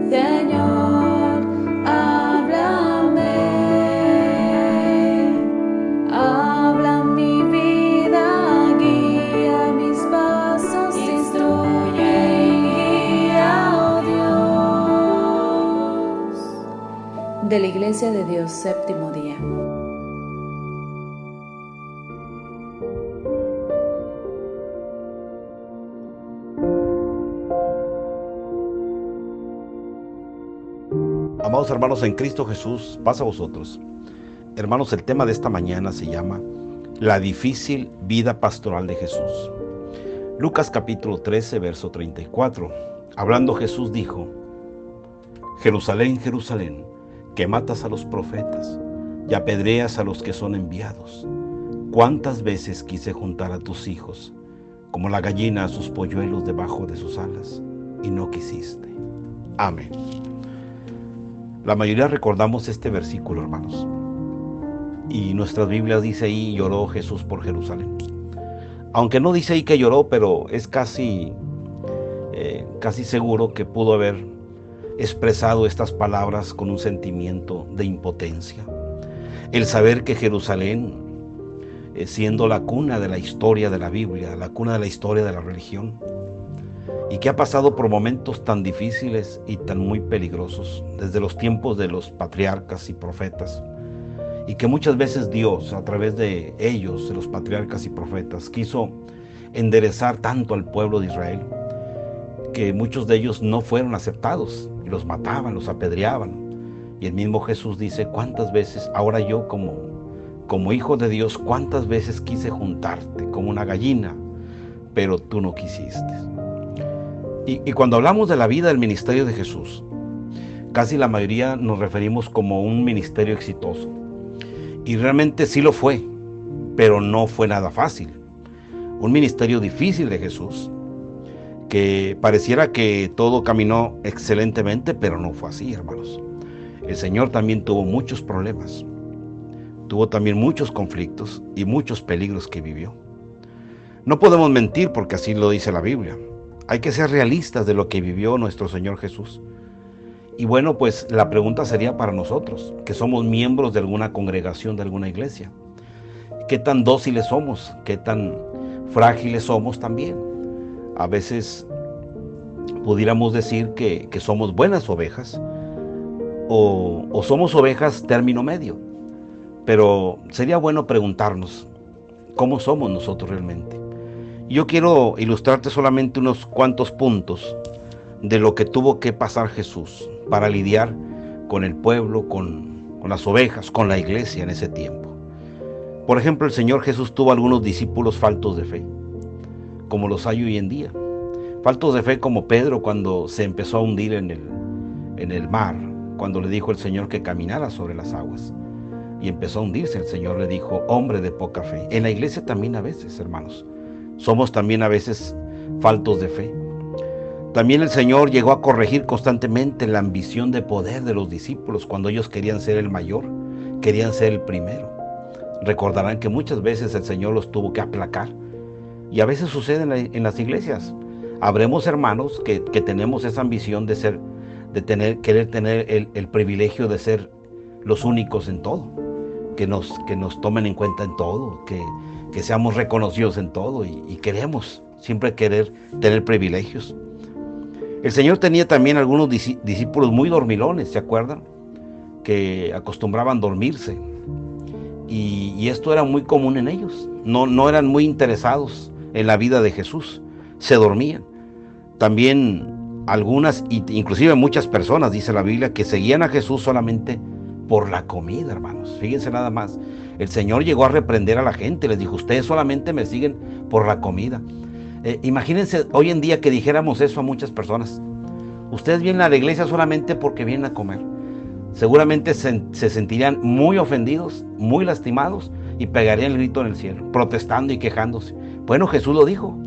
Señor, háblame. Habla mi vida, guía mis pasos, instruye y guía, oh Dios. De la Iglesia de Dios, séptimo día. Amados hermanos en Cristo Jesús, paz a vosotros. Hermanos, el tema de esta mañana se llama La difícil vida pastoral de Jesús. Lucas capítulo 13, verso 34. Hablando Jesús dijo: Jerusalén, Jerusalén, que matas a los profetas y apedreas a los que son enviados. ¿Cuántas veces quise juntar a tus hijos, como la gallina a sus polluelos debajo de sus alas, y no quisiste? Amén. La mayoría recordamos este versículo, hermanos. Y nuestras Biblias dice ahí: lloró Jesús por Jerusalén. Aunque no dice ahí que lloró, pero es casi seguro que pudo haber expresado estas palabras con un sentimiento de impotencia. El saber que Jerusalén, siendo la cuna de la historia de la Biblia, la cuna de la historia de la religión, y que ha pasado por momentos tan difíciles y tan muy peligrosos desde los tiempos de los patriarcas y profetas, y que muchas veces Dios, a través de ellos, de los patriarcas y profetas, quiso enderezar tanto al pueblo de Israel, que muchos de ellos no fueron aceptados, y los mataban, los apedreaban. Y el mismo Jesús dice: cuántas veces, ahora yo como hijo de Dios, cuántas veces quise juntarte como una gallina, pero tú no quisiste. Y cuando hablamos de la vida del ministerio de Jesús, casi la mayoría nos referimos como un ministerio exitoso. Y realmente sí lo fue, pero no fue nada fácil. Un ministerio difícil de Jesús, que pareciera que todo caminó excelentemente, pero no fue así, hermanos. El Señor también tuvo muchos problemas, tuvo también muchos conflictos y muchos peligros que vivió. No podemos mentir porque así lo dice la Biblia. Hay que ser realistas de lo que vivió nuestro Señor Jesús. Y bueno, pues la pregunta sería para nosotros, que somos miembros de alguna congregación, de alguna iglesia. ¿Qué tan dóciles somos? ¿Qué tan frágiles somos también? A veces pudiéramos decir que somos buenas ovejas o somos ovejas término medio. Pero sería bueno preguntarnos, ¿cómo somos nosotros realmente? Yo quiero ilustrarte solamente unos cuantos puntos de lo que tuvo que pasar Jesús para lidiar con el pueblo, con las ovejas, con la iglesia en ese tiempo. Por ejemplo, el Señor Jesús tuvo algunos discípulos faltos de fe, como los hay hoy en día. Faltos de fe como Pedro cuando se empezó a hundir en el mar, cuando le dijo el Señor que caminara sobre las aguas. Y empezó a hundirse. El Señor le dijo: hombre de poca fe. En la iglesia también a veces, hermanos, somos también a veces faltos de fe. También el Señor llegó a corregir constantemente la ambición de poder de los discípulos cuando ellos querían ser el mayor, querían ser el primero. Recordarán que muchas veces el Señor los tuvo que aplacar, y a veces sucede en las iglesias. Habremos hermanos que tenemos esa ambición de querer tener el privilegio de ser los únicos en todo, que nos tomen en cuenta en todo, que seamos reconocidos en todo, y queremos siempre querer tener privilegios. El Señor tenía también algunos discípulos muy dormilones, ¿se acuerdan? Que acostumbraban dormirse, y esto era muy común en ellos. No eran muy interesados en la vida de Jesús, se dormían. También algunas, inclusive muchas personas, dice la Biblia, que seguían a Jesús solamente por la comida, hermanos. Fíjense nada más. El Señor llegó a reprender a la gente, les dijo: ustedes solamente me siguen por la comida. Imagínense hoy en día que dijéramos eso a muchas personas: ustedes vienen a la iglesia solamente porque vienen a comer. Seguramente se sentirían muy ofendidos, muy lastimados, y pegarían el grito en el cielo, protestando y quejándose. Bueno, Jesús lo dijo.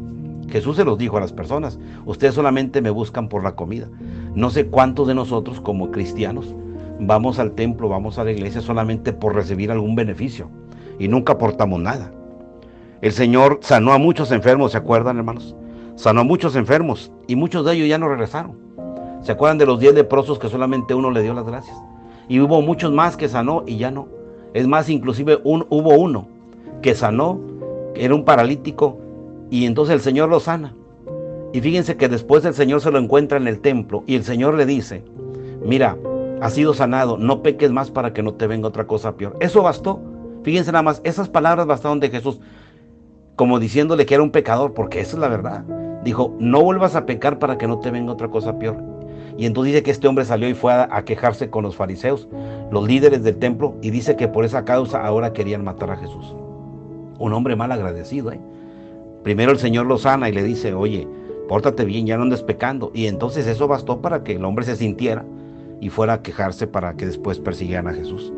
Jesús se los dijo a las personas: ustedes solamente me buscan por la comida. No sé cuántos de nosotros como cristianos vamos al templo, vamos a la iglesia solamente por recibir algún beneficio y nunca aportamos nada. El Señor sanó a muchos enfermos, ¿se acuerdan, hermanos? Sanó a muchos enfermos y muchos de ellos ya no regresaron. ¿Se acuerdan de los 10 leprosos que solamente uno le dio las gracias? Y hubo muchos más que sanó y ya no. Es más, inclusive hubo uno que sanó, que era un paralítico, y entonces el Señor lo sana. Y fíjense que después el Señor se lo encuentra en el templo y el Señor le dice, mira, has sido sanado, no peques más para que no te venga otra cosa peor. Eso bastó. Fíjense nada más, esas palabras bastaron de Jesús, como diciéndole que era un pecador, porque esa es la verdad. Dijo, no vuelvas a pecar para que no te venga otra cosa peor. Y entonces dice que este hombre salió y fue a quejarse con los fariseos, los líderes del templo, y dice que por esa causa ahora querían matar a Jesús. Un hombre mal agradecido, ¿eh? Primero el Señor lo sana y le dice, oye, pórtate bien, ya no andes pecando. Y entonces eso bastó para que el hombre se sintiera y fuera a quejarse para que después persiguieran a Jesús.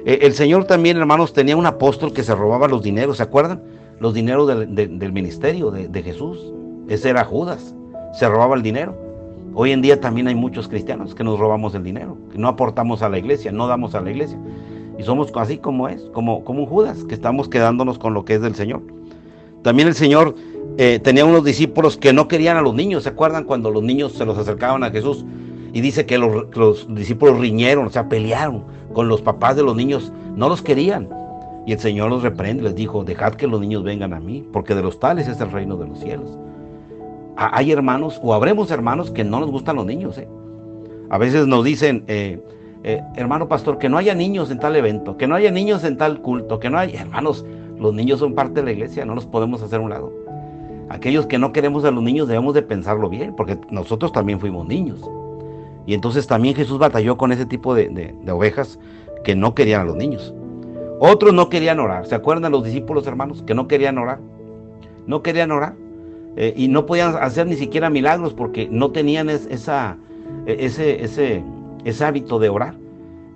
El Señor también, hermanos, tenía un apóstol que se robaba los dineros, ¿se acuerdan? Los dineros del ministerio de Jesús. Ese era Judas, se robaba el dinero. Hoy en día también hay muchos cristianos que nos robamos el dinero, que no aportamos a la iglesia, no damos a la iglesia. Y somos así como un Judas, que estamos quedándonos con lo que es del Señor. También el Señor tenía unos discípulos que no querían a los niños. ¿Se acuerdan cuando los niños se los acercaban a Jesús? Y dice que los discípulos riñeron, o sea, pelearon con los papás de los niños. No los querían. Y el Señor los reprende, les dijo, dejad que los niños vengan a mí, porque de los tales es el reino de los cielos. Hay hermanos, o habremos hermanos, que no nos gustan los niños. A veces nos dicen, hermano pastor, que no haya niños en tal evento, que no haya niños en tal culto, que no haya... Hermanos, los niños son parte de la iglesia, no los podemos hacer a un lado. Aquellos que no queremos a los niños debemos de pensarlo bien, porque nosotros también fuimos niños. Y entonces también Jesús batalló con ese tipo de ovejas que no querían a los niños. Otros no querían orar. ¿Se acuerdan los discípulos, hermanos, que no querían orar? No querían orar. Y no podían hacer ni siquiera milagros porque no tenían ese hábito de orar.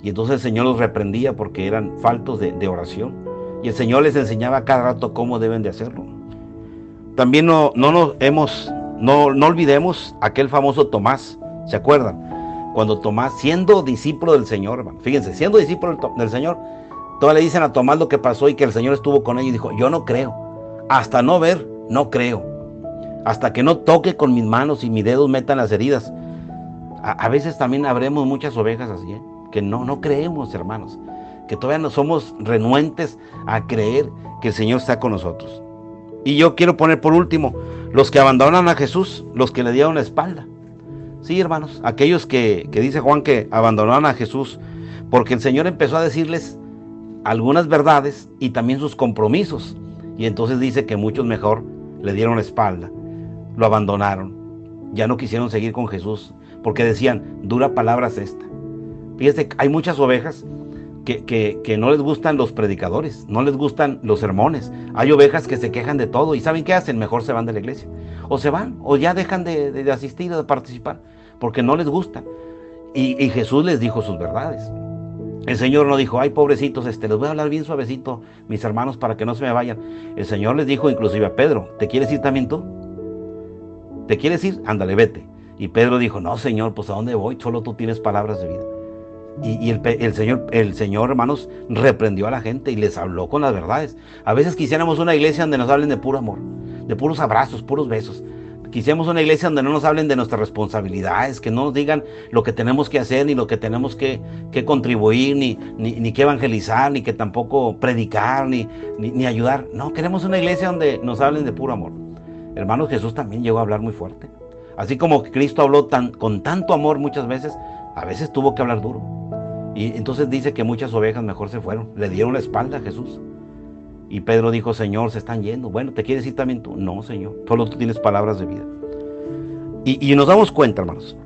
Y entonces el Señor los reprendía porque eran faltos de oración. Y el Señor les enseñaba cada rato cómo deben de hacerlo. También no olvidemos aquel famoso Tomás. ¿Se acuerdan? Cuando Tomás, siendo discípulo del Señor, hermano, fíjense, siendo discípulo del Señor, todavía le dicen a Tomás lo que pasó y que el Señor estuvo con él y dijo, yo no creo. Hasta no ver, no creo. Hasta que no toque con mis manos y mis dedos metan las heridas. A veces también habremos muchas ovejas así, que no creemos, hermanos, que todavía no somos renuentes a creer que el Señor está con nosotros. Y yo quiero poner por último, los que abandonan a Jesús, los que le dieron la espalda. Sí, hermanos, aquellos que dice Juan que abandonaron a Jesús, porque el Señor empezó a decirles algunas verdades y también sus compromisos. Y entonces dice que muchos mejor le dieron la espalda. Lo abandonaron, ya no quisieron seguir con Jesús, porque decían, dura palabra es esta. Fíjate, hay muchas ovejas que no les gustan los predicadores, no les gustan los sermones. Hay ovejas que se quejan de todo y ¿saben qué hacen? Mejor se van de la iglesia. O se van, o ya dejan de asistir o de participar, porque no les gusta. Y Jesús les dijo sus verdades. El Señor no dijo, ay pobrecitos, les voy a hablar bien suavecito, mis hermanos, para que no se me vayan. El Señor les dijo inclusive a Pedro, ¿te quieres ir también tú? ¿Te quieres ir? Ándale, vete. Y Pedro dijo, no, Señor, pues ¿a dónde voy? Solo tú tienes palabras de vida. Y el Señor, hermanos, reprendió a la gente y les habló con las verdades. A veces quisiéramos una iglesia donde nos hablen de puro amor, de puros abrazos, puros besos. Quisiéramos una iglesia donde no nos hablen de nuestras responsabilidades, que no nos digan lo que tenemos que hacer, ni lo que tenemos que contribuir, ni que evangelizar, ni que tampoco predicar, ni ayudar. No, queremos una iglesia donde nos hablen de puro amor. Hermanos, Jesús también llegó a hablar muy fuerte. Así como Cristo habló con tanto amor muchas veces, a veces tuvo que hablar duro. Y entonces dice que muchas ovejas mejor se fueron, le dieron la espalda a Jesús. Y Pedro dijo, Señor, se están yendo. Bueno, ¿te quieres ir también tú? No, Señor, solo tú tienes palabras de vida. Y nos damos cuenta, hermanos,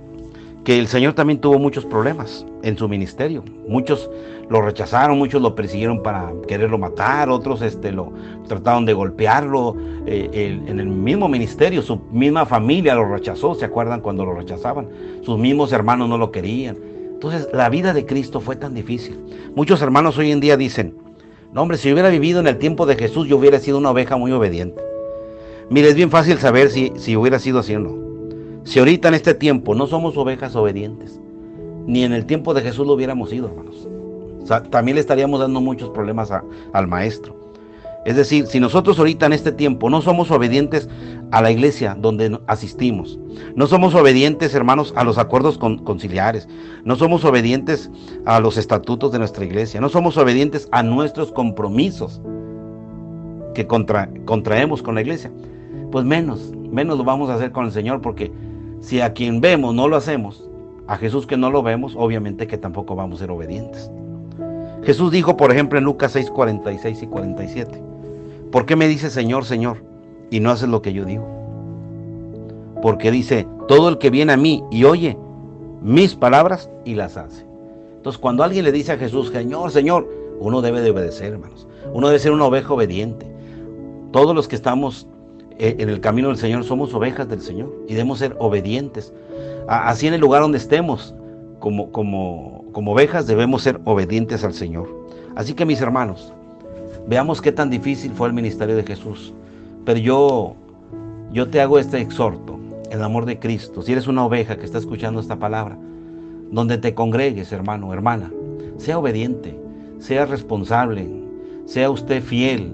que el Señor también tuvo muchos problemas en su ministerio. Muchos lo rechazaron, muchos lo persiguieron para quererlo matar, otros lo trataron de golpearlo. En el mismo ministerio, su misma familia lo rechazó. ¿Se acuerdan cuando lo rechazaban? Sus mismos hermanos no lo querían. Entonces la vida de Cristo fue tan difícil. Muchos hermanos hoy en día dicen, no hombre, si yo hubiera vivido en el tiempo de Jesús, yo hubiera sido una oveja muy obediente. Mire, es bien fácil saber si hubiera sido así o no. Si ahorita en este tiempo no somos ovejas obedientes, ni en el tiempo de Jesús lo hubiéramos sido, hermanos. O sea, también le estaríamos dando muchos problemas al maestro. Es decir, si nosotros ahorita en este tiempo no somos obedientes a la iglesia donde asistimos, no somos obedientes, hermanos, a los acuerdos conciliares, no somos obedientes a los estatutos de nuestra iglesia, no somos obedientes a nuestros compromisos que contraemos con la iglesia, pues menos lo vamos a hacer con el Señor, porque si a quien vemos no lo hacemos, a Jesús que no lo vemos, obviamente que tampoco vamos a ser obedientes. Jesús dijo, por ejemplo, en Lucas 6, 46 y 47, ¿por qué me dices Señor, Señor, y no haces lo que yo digo? Porque dice, todo el que viene a mí y oye mis palabras y las hace. Entonces, cuando alguien le dice a Jesús, Señor, Señor, uno debe de obedecer, hermanos. Uno debe ser una oveja obediente. Todos los que estamos en el camino del Señor somos ovejas del Señor y debemos ser obedientes. Así en el lugar donde estemos, como ovejas, debemos ser obedientes al Señor. Así que, mis hermanos, veamos qué tan difícil fue el ministerio de Jesús. Pero yo te hago este exhorto, el amor de Cristo. Si eres una oveja que está escuchando esta palabra, donde te congregues, hermano, hermana, sea obediente, sea responsable, sea usted fiel.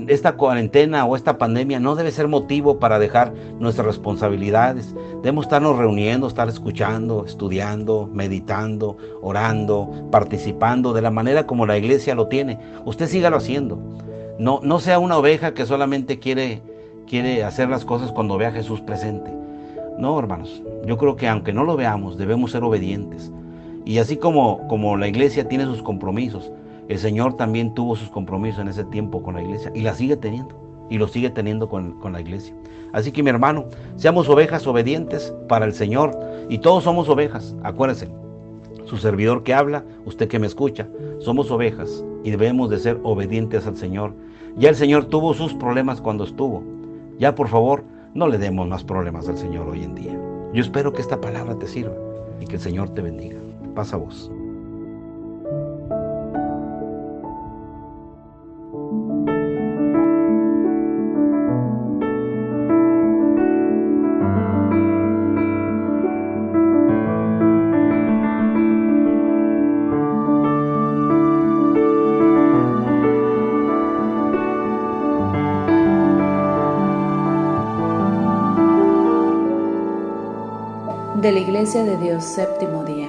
Esta cuarentena o esta pandemia no debe ser motivo para dejar nuestras responsabilidades. Debemos estarnos reuniendo, estar escuchando, estudiando, meditando, orando, participando de la manera como la iglesia lo tiene. Usted sígalo haciendo. No sea una oveja que solamente quiere hacer las cosas cuando ve a Jesús presente. No, hermanos, yo creo que aunque no lo veamos, debemos ser obedientes. Y así como la iglesia tiene sus compromisos, el Señor también tuvo sus compromisos en ese tiempo con la iglesia y la sigue teniendo, y lo sigue teniendo con la iglesia. Así que, mi hermano, seamos ovejas obedientes para el Señor, y todos somos ovejas, acuérdense, su servidor que habla, usted que me escucha, somos ovejas y debemos de ser obedientes al Señor. Ya el Señor tuvo sus problemas cuando estuvo, ya por favor, no le demos más problemas al Señor hoy en día. Yo espero que esta palabra te sirva y que el Señor te bendiga. Pasa vos. De la Iglesia de Dios, séptimo día.